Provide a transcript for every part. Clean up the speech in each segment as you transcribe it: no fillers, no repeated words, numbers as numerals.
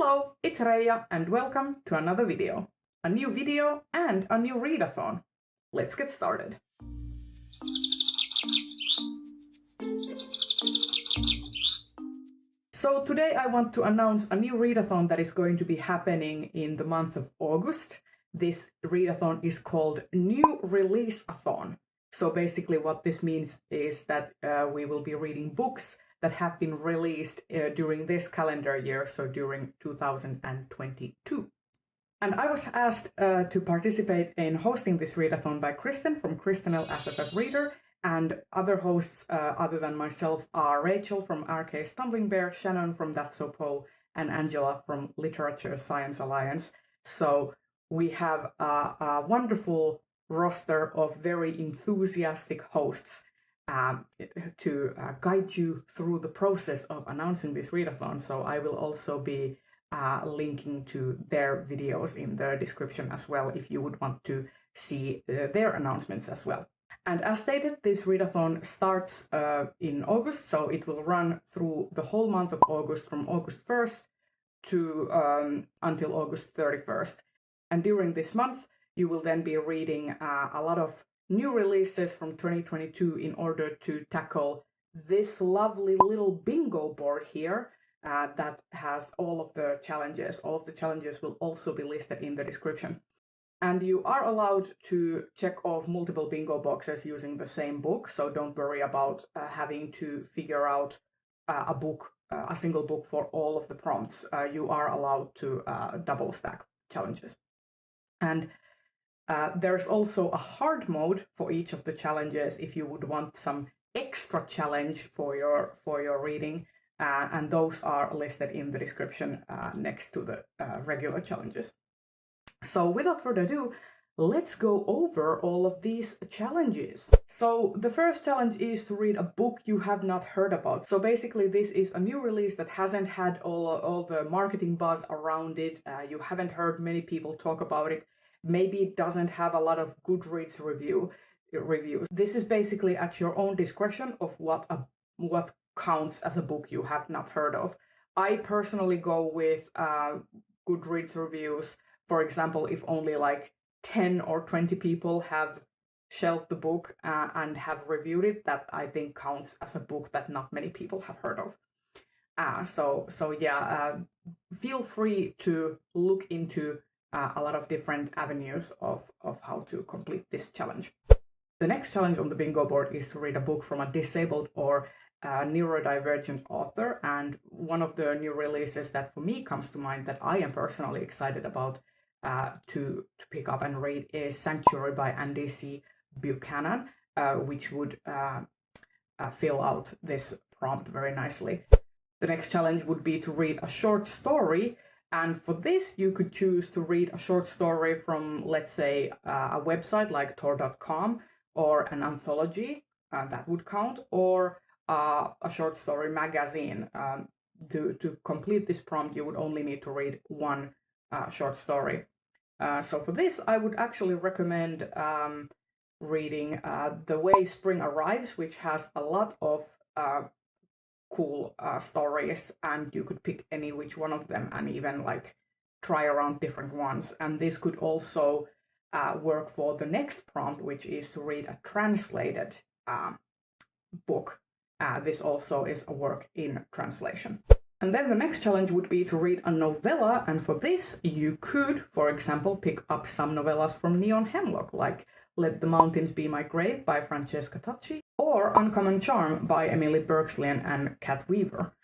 Hello, it's Reija and welcome to another video. A new video and a new readathon. Let's get started. So today I want to announce a new readathon that is going to be happening in the month of August. This readathon is called New Releaseathon. So basically what this means is that we will be reading books that have been released during this calendar year, so during 2022. And I was asked to participate in hosting this readathon by Kristen from Kristen as a reader, and other hosts other than myself are Rachel from RK Stumbling Bear, Shannon from That's So Poe, and Angela from Literature Science Alliance. So we have a wonderful roster of very enthusiastic hosts to guide you through the process of announcing this readathon. So I will also be linking to their videos in the description as well if you would want to see their announcements as well. And as stated, this readathon starts in August, so it will run through the whole month of August from August 1st to until August 31st. And during this month, you will then be reading a lot of new releases from 2022 in order to tackle this lovely little bingo board here that has all of the challenges. All of the challenges will also be listed in the description. And you are allowed to check off multiple bingo boxes using the same book, so don't worry about having to figure out a single book for all of the prompts. You are allowed to double stack challenges. And there's also a hard mode for each of the challenges if you would want some extra challenge for your reading, and those are listed in the description next to the regular challenges. So without further ado, let's go over all of these challenges. So the first challenge is to read a book you have not heard about. So basically this is a new release that hasn't had all the marketing buzz around it. You haven't heard many people talk about it. Maybe it doesn't have a lot of Goodreads reviews. This is basically at your own discretion of what counts as a book you have not heard of. I personally go with Goodreads reviews. For example, if only like 10 or 20 people have shelved the book and have reviewed it, that I think counts as a book that not many people have heard of. So yeah, feel free to look into a lot of different avenues of how to complete this challenge. The next challenge on the bingo board is to read a book from a disabled or neurodivergent author, and one of the new releases that for me comes to mind that I am personally excited about to pick up and read is Sanctuary by Andy C. Buchanan, which would fill out this prompt very nicely. The next challenge would be to read a short story. And for this, you could choose to read a short story from, let's say, a website like Tordotcom or an anthology, that would count, or a short story magazine. To complete this prompt, you would only need to read one short story. So for this, I would actually recommend reading The Way Spring Arrives, which has a lot of cool stories, and you could pick any which one of them and even like try around different ones. And this could also work for the next prompt, which is to read a translated book. This also is a work in translation. And then the next challenge would be to read a novella, and for this you could, for example, pick up some novellas from Neon Hemlock, like Let the Mountains Be My Grave by Francesca Tacci, or Uncommon Charm by Emily Berkslian and Kat Weaver.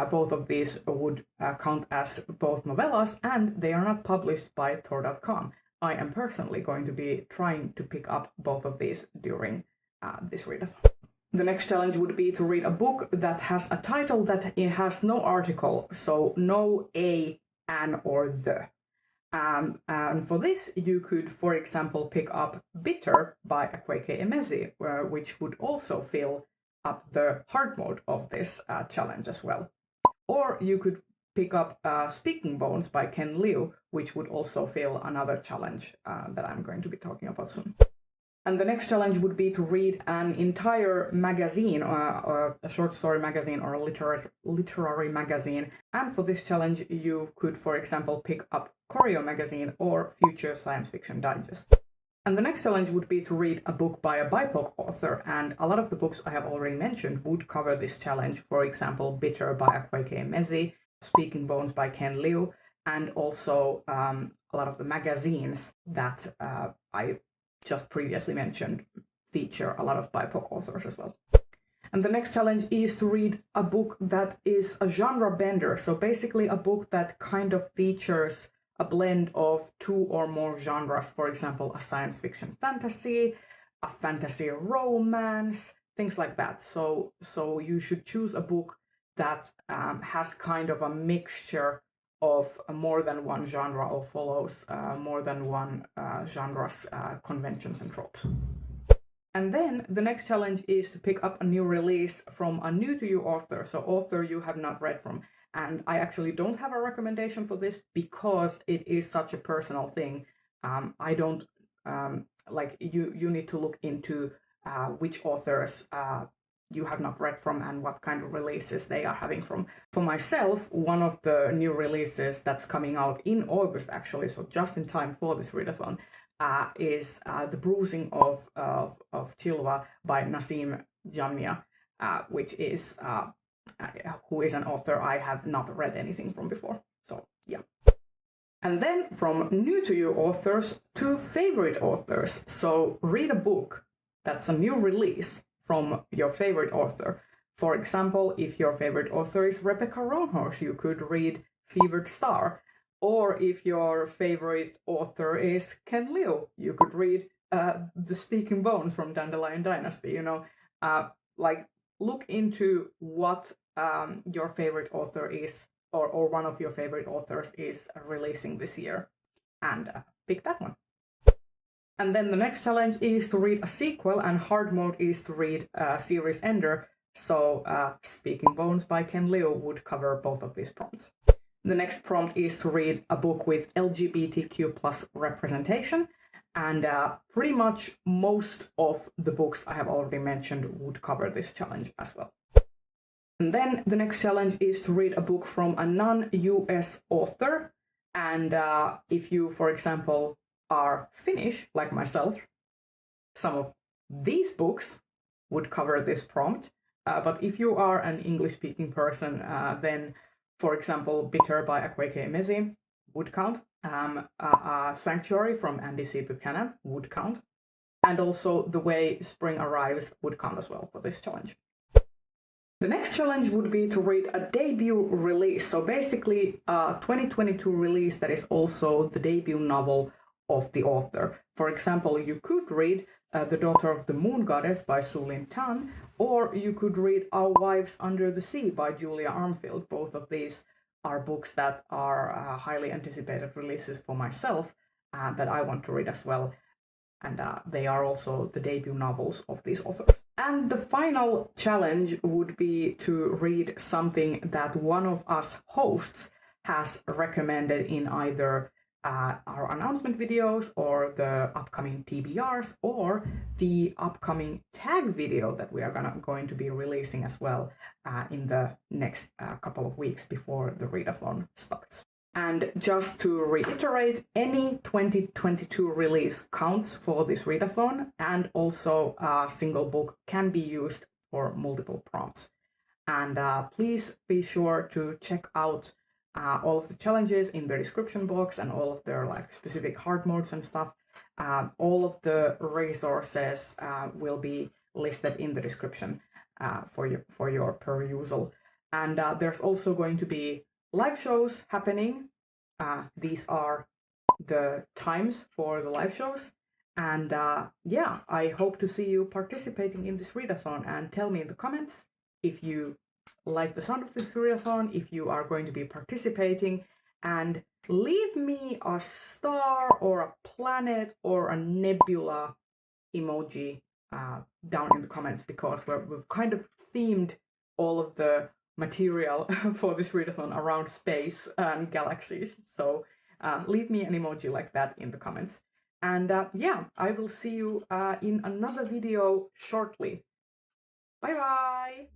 Both of these would count as both novellas, and they are not published by Tordotcom. I am personally going to be trying to pick up both of these during this readathon. The next challenge would be to read a book that has a title that it has no article, so no a, an, or the. And for this, you could, for example, pick up Bitter by Akwaeke Emezi, which would also fill up the hard mode of this challenge as well. Or you could pick up Speaking Bones by Ken Liu, which would also fill another challenge that I'm going to be talking about soon. And the next challenge would be to read an entire magazine, or a short story magazine or a literary magazine. And for this challenge, you could, for example, pick up Choreo magazine or Future Science Fiction Digest. And the next challenge would be to read a book by a BIPOC author. And a lot of the books I have already mentioned would cover this challenge. For example, Bitter by Akwaeke Emezi, Speaking Bones by Ken Liu, and also a lot of the magazines that I just previously mentioned feature a lot of BIPOC authors as well. And the next challenge is to read a book that is a genre bender. So basically a book that kind of features a blend of 2 or more genres. For example, a science fiction fantasy, a fantasy romance, things like that. So you should choose a book that has kind of a mixture of more than one genre or follows more than one genre's conventions and tropes. And then the next challenge is to pick up a new release from a new to you author, so author you have not read from. And I actually don't have a recommendation for this because it is such a personal thing. I don't like you need to look into which authors you have not read from and what kind of releases they are having from. For myself, one of the new releases that's coming out in August, actually, so just in time for this readathon, is The Bruising of Chilwa by Nasim Jamia, which is who is an author I have not read anything from before. So yeah. And then from new to you authors to favorite authors. So read a book that's a new release from your favorite author. For example, if your favorite author is Rebecca Roanhorse, you could read Fevered Star. Or if your favorite author is Ken Liu, you could read The Speaking Bones from Dandelion Dynasty. Like look into what your favorite author is, or one of your favorite authors is releasing this year, and pick that one. And then the next challenge is to read a sequel, and hard mode is to read a series ender. So Speaking Bones by Ken Liu would cover both of these prompts. The next prompt is to read a book with LGBTQ+ representation, and pretty much most of the books I have already mentioned would cover this challenge as well. And then the next challenge is to read a book from a non-US author, and if you, for example, are Finnish, like myself, some of these books would cover this prompt. But if you are an English-speaking person, then, for example, Bitter by Akwaeke Emezi would count. Sanctuary from Andy C. Buchanan would count. And also The Way Spring Arrives would count as well for this challenge. The next challenge would be to read a debut release. So basically a 2022 release that is also the debut novel of the author. For example, you could read The Daughter of the Moon Goddess by Su Lin Tan, or you could read Our Wives Under the Sea by Julia Armfield. Both of these are books that are highly anticipated releases for myself that I want to read as well. And they are also the debut novels of these authors. And the final challenge would be to read something that one of us hosts has recommended in either our announcement videos or the upcoming TBRs or the upcoming tag video that we are going to be releasing as well in the next couple of weeks before the readathon starts. And just to reiterate, any 2022 release counts for this readathon, and also a single book can be used for multiple prompts. And please be sure to check out all of the challenges in the description box and all of their specific hard modes and stuff. All of the resources will be listed in the description for your perusal. And there's also going to be live shows happening. These are the times for the live shows. And yeah, I hope to see you participating in this readathon, and tell me in the comments if you like the sound of this readathon, if you are going to be participating, and leave me a star or a planet or a nebula emoji down in the comments, because we've kind of themed all of the material for this readathon around space and galaxies. So leave me an emoji like that in the comments. And yeah, I will see you in another video shortly. Bye bye!